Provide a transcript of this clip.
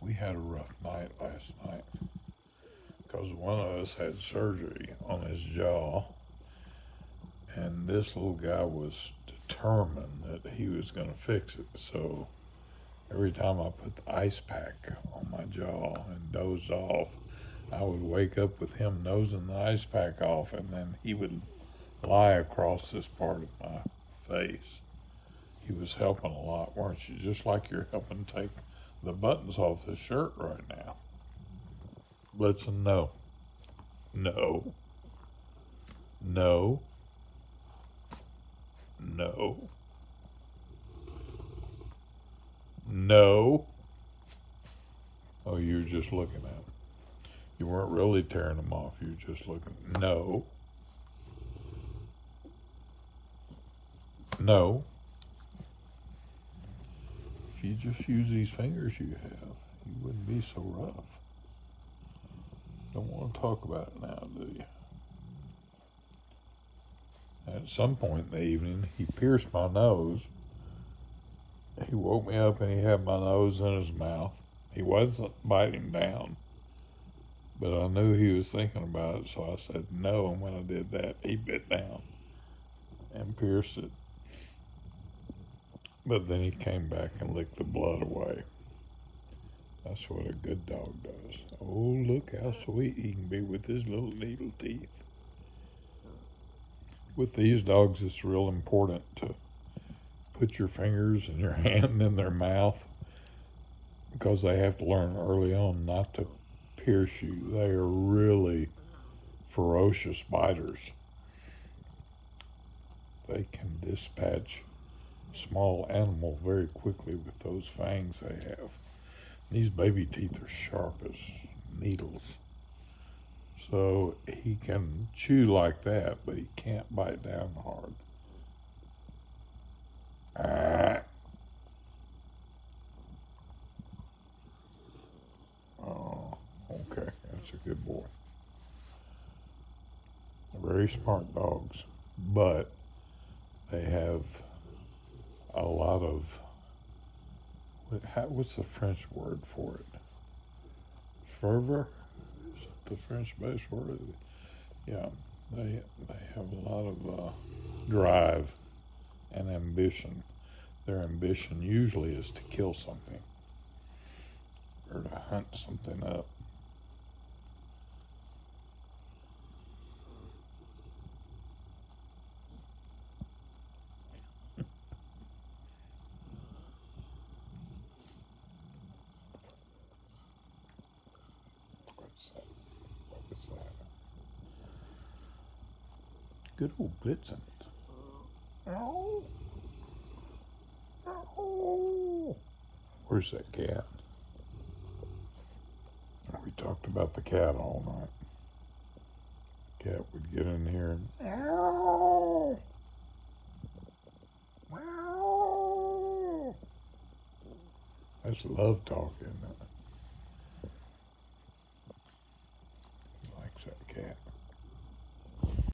We had a rough night last night because one of us had surgery on his jaw, and this little guy was determined that he was going to fix it. So every time I put the ice pack on my jaw and dozed off, I would wake up with him nosing the ice pack off, and then he would lie across this part of my face. He was helping a lot, weren't you? Just like you're helping take the buttons off this shirt right now. Blitzen, no. No. No. No. No. Oh, you were just looking at them. You weren't really tearing them off. You were just looking. No. No. If you just use these fingers you have, you wouldn't be so rough. Don't want to talk about it now, do you? At some point in the evening, he pierced my nose. He woke me up and he had my nose in his mouth. He wasn't biting down, but I knew he was thinking about it, so I said no, and when I did that, he bit down and pierced it. But then he came back and licked the blood away. That's what a good dog does. Oh, look how sweet he can be with his little needle teeth. With these dogs, it's real important to put your fingers and your hand in their mouth because they have to learn early on not to pierce you. They are really ferocious biters. They can dispatch small animal very quickly with those fangs they have. These baby teeth are sharp as needles. So he can chew like that, but he can't bite down hard. Oh, okay, that's a good boy. Very smart dogs, but they have a lot of, what's the French word for it? Fervor? Is it the French-based word? Yeah, they have a lot of drive and ambition. Their ambition usually is to kill something or to hunt something up. What was that? Good old Blitzen. Ow. Ow. Where's that cat? We talked about the cat all night. Cat would get in here and meow. Meow. That's love talk, isn't it?